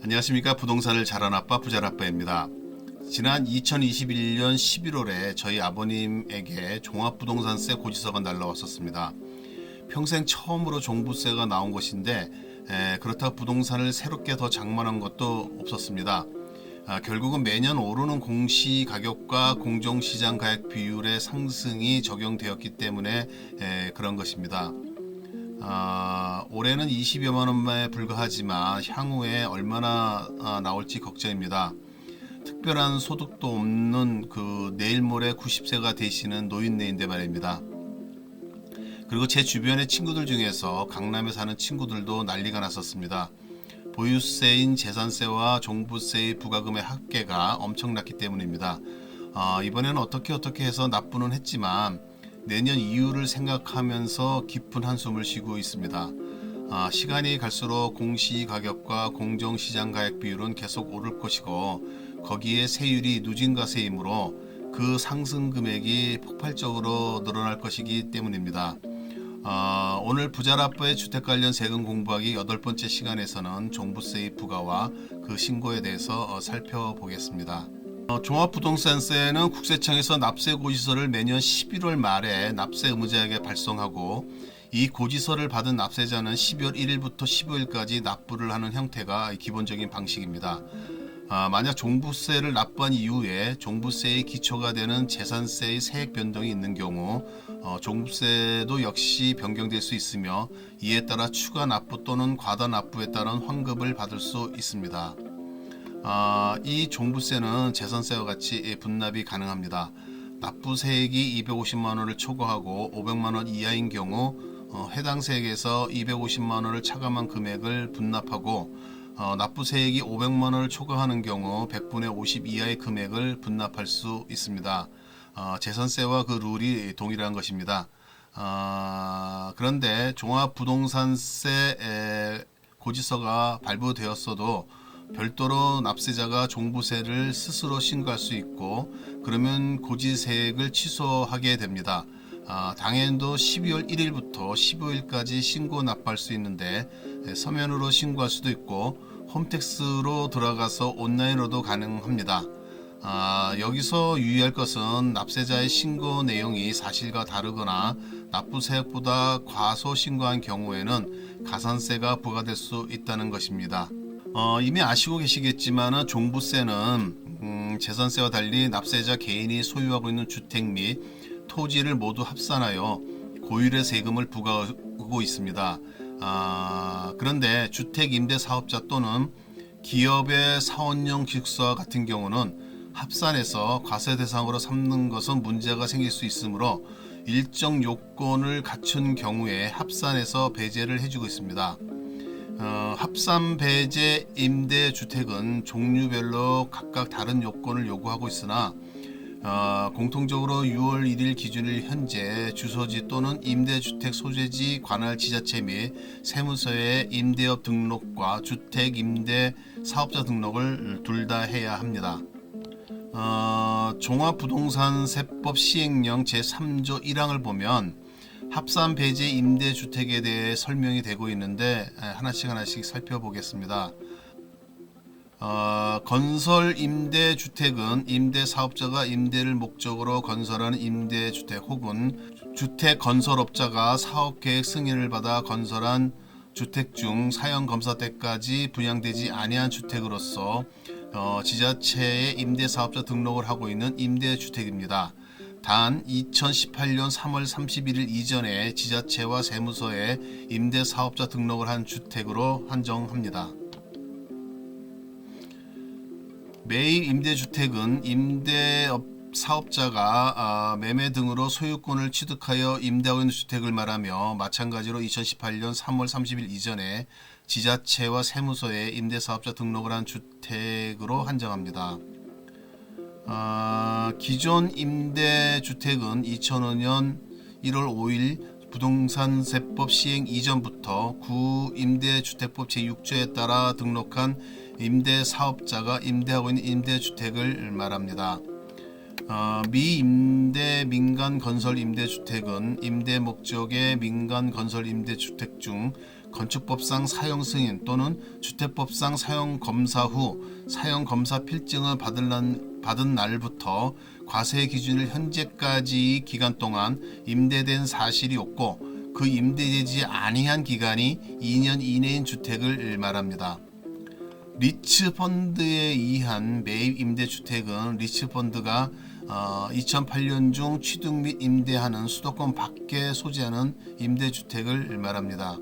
안녕하십니까. 부동산을 잘하는 아빠 부자라빠입니다. 지난 2021년 11월에 저희 아버님에게 종합부동산세 고지서가 날라왔었습니다. 평생 처음으로 종부세가 나온 것인데 그렇다고 부동산을 새롭게 더 장만한 것도 없었습니다. 결국은 매년 오르는 공시가격과 공정시장 가액 비율의 상승이 적용되었기 때문에 그런 것입니다. 올해는 20여만 원에 불과하지만 향후에 얼마나 나올지 걱정입니다. 특별한 소득도 없는 내일 모레 90세가 되시는 노인네인데 말입니다. 그리고 제 주변의 친구들 중에서 강남에 사는 친구들도 난리가 났었습니다. 보유세인 재산세와 종부세의 부과금의 합계가 엄청났기 때문입니다. 이번에는 어떻게 해서 납부는 했지만 내년 이후를 생각하면서 깊은 한숨을 쉬고 있습니다. 시간이 갈수록 공시가격과 공정시장가액 비율은 계속 오를 것이고 거기에 세율이 누진과세이므로 그 상승 금액이 폭발적으로 늘어날 것이기 때문입니다. 오늘 부자라빠의 주택 관련 세금 공부하기 8번째 시간에서는 종부세의 부과와 그 신고에 대해서 살펴보겠습니다. 종합부동산세는 국세청에서 납세 고지서를 매년 11월 말에 납세 의무자에게 발송하고 이 고지서를 받은 납세자는 12월 1일부터 15일까지 납부를 하는 형태가 기본적인 방식입니다. 만약 종부세를 납부한 이후에 종부세의 기초가 되는 재산세의 세액 변동이 있는 경우 종부세도 역시 변경될 수 있으며 이에 따라 추가 납부 또는 과다 납부에 따른 환급을 받을 수 있습니다. 이 종부세는 재산세와 같이 분납이 가능합니다. 납부세액이 250만원을 초과하고 500만원 이하인 경우 해당 세액에서 250만원을 차감한 금액을 분납하고 납부세액이 500만원을 초과하는 경우 100분의 50 이하의 금액을 분납할 수 있습니다. 재산세와 그 룰이 동일한 것입니다. 그런데 종합부동산세 고지서가 발부되었어도 별도로 납세자가 종부세를 스스로 신고할 수 있고 그러면 고지세액을 취소하게 됩니다. 당연도 12월 1일부터 15일까지 신고 납부할 수 있는데 서면으로 신고할 수도 있고 홈택스로 들어가서 온라인으로도 가능합니다. 여기서 유의할 것은 납세자의 신고 내용이 사실과 다르거나 납부세액보다 과소 신고한 경우에는 가산세가 부과될 수 있다는 것입니다. 이미 아시고 계시겠지만 종부세는 재산세와 달리 납세자 개인이 소유하고 있는 주택 및 토지를 모두 합산하여 고율의 세금을 부과하고 있습니다. 그런데 주택임대사업자 또는 기업의 사원용 기숙사와 같은 경우는 합산해서 과세 대상으로 삼는 것은 문제가 생길 수 있으므로 일정 요건을 갖춘 경우에 합산해서 배제를 해주고 있습니다. 합산 배제 임대주택은 종류별로 각각 다른 요건을 요구하고 있으나 공통적으로 6월 1일 기준일 현재 주소지 또는 임대주택 소재지 관할 지자체 및 세무서에 임대업 등록과 주택임대사업자 등록을 둘 다 해야 합니다. 종합부동산세법 시행령 제3조 1항을 보면 합산 배제 임대주택에 대해 설명이 되고 있는데 하나씩 살펴보겠습니다. 건설 임대주택은 임대사업자가 임대를 목적으로 건설하는 임대주택 혹은 주택건설업자가 사업계획 승인을 받아 건설한 주택 중 사용검사 때까지 분양되지 아니한 주택으로서 지자체에 임대사업자 등록을 하고 있는 임대주택입니다. 단 2018년 3월 31일 이전에 지자체와 세무서에 임대사업자 등록을 한 주택으로 한정합니다. 매입 임대주택은 임대업 사업자가 매매 등으로 소유권을 취득하여 임대하고 있는 주택을 말하며 마찬가지로 2018년 3월 30일 이전에 지자체와 세무서에 임대사업자 등록을 한 주택으로 한정합니다. 기존 임대주택은 2005년 1월 5일 부동산세법 시행 이전부터 구임대주택법 제6조에 따라 등록한 임대사업자가 임대하고 있는 임대주택을 말합니다. 미임대 민간건설 임대주택은 임대 목적의 민간건설 임대주택 중 건축법상 사용 승인 또는 주택법상 사용 검사 후 사용 검사 필증을 받은 날부터 과세 기준일 현재까지 기간 동안 임대된 사실이 없고 그 임대되지 아니한 기간이 2년 이내인 주택을 말합니다. 리츠펀드에 의한 매입 임대주택은 리츠펀드가 2008년 중 취득 및 임대하는 수도권 밖에 소지하는 임대주택을 말합니다.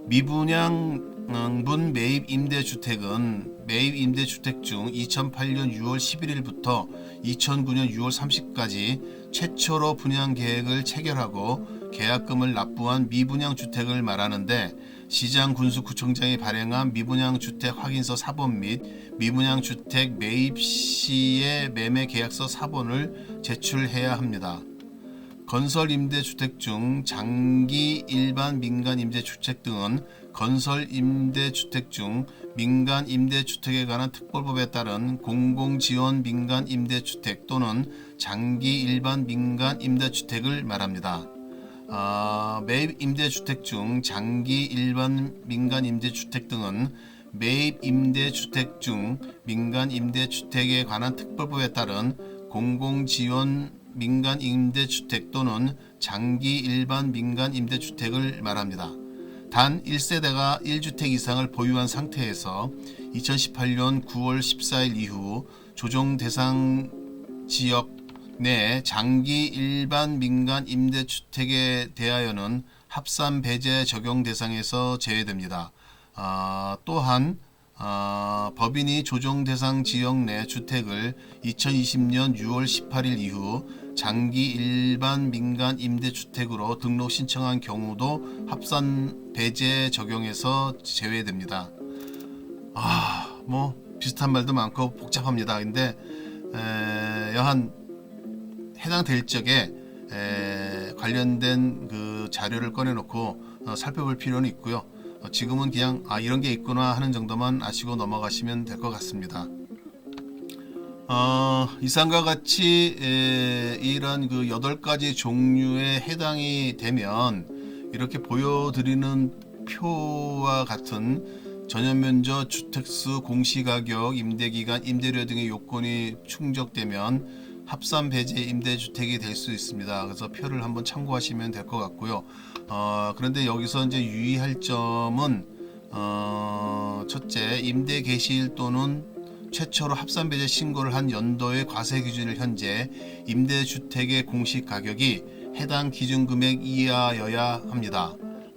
미분양분 매입 임대주택은 매입 임대주택 중 2008년 6월 11일부터 2009년 6월 30일까지 최초로 분양 계획을 체결하고 계약금을 납부한 미분양 주택을 말하는데 시장군수구청장이 발행한 미분양주택 확인서 사본 및 미분양주택 매입 시의 매매계약서 사본을 제출해야 합니다. 건설임대주택 중 장기 일반 민간임대주택 등은 건설임대주택 중 민간임대주택에 관한 특별법에 따른 공공지원 민간임대주택 또는 장기 일반 민간임대주택을 말합니다. 매입 임대주택 중 장기 일반 민간 임대주택 등은 매입 임대주택 중 민간 임대주택에 관한 특별법에 따른 공공지원 민간 임대주택 또는 장기 일반 민간 임대주택을 말합니다. 단 1세대가 1주택 이상을 보유한 상태에서 2018년 9월 14일 이후 조정 대상 지역 내 장기 일반 민간 임대주택에 대하여는 합산 배제 적용 대상에서 제외됩니다. 또한 법인이 조정 대상 지역 내 주택을 2020년 6월 18일 이후 장기 일반 민간 임대주택으로 등록 신청한 경우도 합산 배제 적용에서 제외됩니다. 뭐 비슷한 말도 많고 복잡합니다. 근데 여한 해당될 적에 관련된 그 자료를 꺼내놓고 살펴볼 필요는 있고요. 지금은 그냥 이런 게 있구나 하는 정도만 아시고 넘어가시면 될 것 같습니다. 이상과 같이 이런 그 8가지 종류에 해당이 되면 이렇게 보여드리는 표와 같은 전용면적, 주택수, 공시가격, 임대기간, 임대료 등의 요건이 충족되면 합산 배제 임대주택이 될 수 있습니다. 그래서 표를 한번 참고하시면 될 것 같고요. 그런데 여기서 이제 유의할 점은 첫째, 임대 개시일 또는 최초로 합산 배제 신고를 한 연도의 과세 기준일 현재 임대주택의 공시 가격이 해당 기준 금액 이하여야 합니다.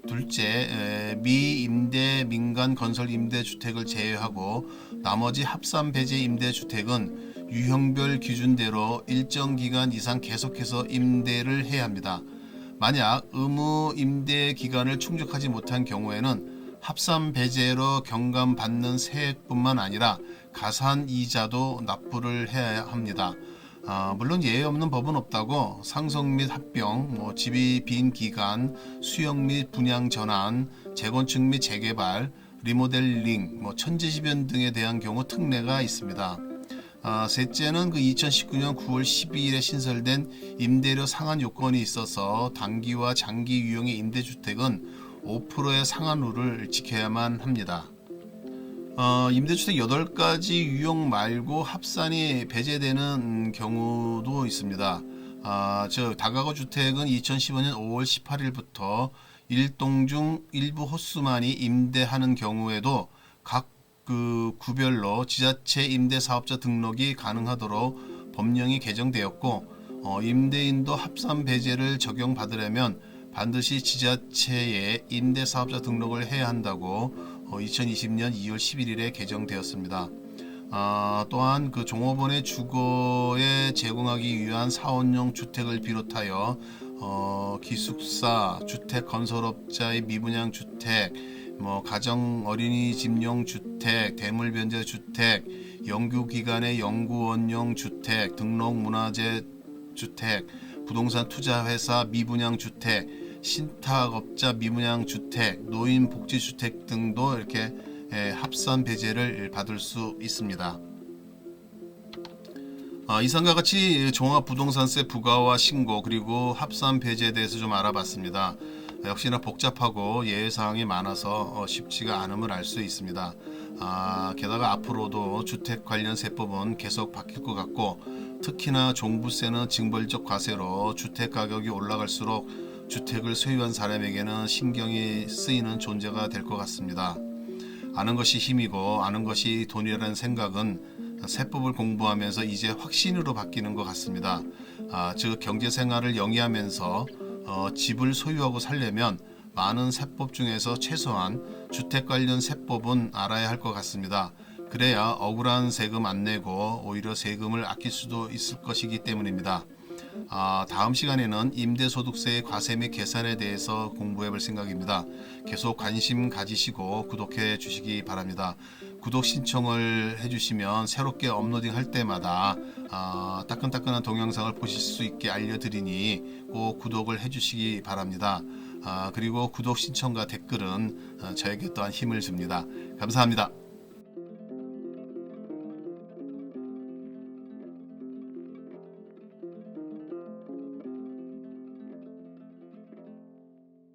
둘째, 미임대 민간 건설 임대주택을 제외하고 나머지 합산 배제 임대주택은 유형별 기준대로 일정 기간 이상 계속해서 임대를 해야 합니다. 만약 의무 임대 기간을 충족하지 못한 경우에는 합산 배제로 경감받는 세액뿐만 아니라 가산 이자도 납부를 해야 합니다. 물론 예외 없는 법은 없다고 상속 및 합병, 집이 빈 기간, 수용 및 분양 전환, 재건축 및 재개발, 리모델링, 천재지변 등에 대한 경우 특례가 있습니다. 셋째는 그 2019년 9월 12일에 신설된 임대료 상한 요건이 있어서 단기와 장기 유형의 임대주택은 5%의 상한율을 지켜야만 합니다. 임대주택 8가지 유형 말고 합산이 배제되는 경우도 있습니다. 즉 다가구 주택은 2015년 5월 18일부터 일동 중 일부 호수만이 임대하는 경우에도 각 그 구별로 지자체 임대사업자 등록이 가능하도록 법령이 개정되었고 임대인도 합산 배제를 적용받으려면 반드시 지자체에 임대사업자 등록을 해야 한다고 2020년 2월 11일에 개정되었습니다. 또한 그 종업원의 주거에 제공하기 위한 사원용 주택을 비롯하여 기숙사, 주택 건설업자의 미분양 주택, 가정 어린이집용 주택, 대물 변제 주택, 영구기간의 연구원용 주택, 등록문화재 주택, 부동산 투자회사 미분양 주택, 신탁업자 미분양 주택, 노인복지주택 등도 이렇게 합산 배제를 받을 수 있습니다. 이상과 같이 종합부동산세 부과와 신고 그리고 합산 배제에 대해서 좀 알아봤습니다. 역시나 복잡하고 예외사항이 많아서 쉽지가 않음을 알 수 있습니다. 게다가 앞으로도 주택 관련 세법은 계속 바뀔 것 같고, 특히나 종부세는 징벌적 과세로 주택 가격이 올라갈수록 주택을 소유한 사람에게는 신경이 쓰이는 존재가 될 것 같습니다. 아는 것이 힘이고 아는 것이 돈이라는 생각은 세법을 공부하면서 이제 확신으로 바뀌는 것 같습니다. 즉 경제생활을 영위하면서 집을 소유하고 살려면 많은 세법 중에서 최소한 주택 관련 세법은 알아야 할 것 같습니다. 그래야 억울한 세금 안 내고 오히려 세금을 아낄 수도 있을 것이기 때문입니다. 다음 시간에는 임대소득세의 과세 및 계산에 대해서 공부해 볼 생각입니다. 계속 관심 가지시고 구독해 주시기 바랍니다. 구독 신청을 해주시면 새롭게 업로딩 할 때마다 따끈따끈한 동영상을 보실 수 있게 알려드리니 꼭 구독을 해주시기 바랍니다. 그리고 구독 신청과 댓글은 저에게 또한 힘을 줍니다. 감사합니다.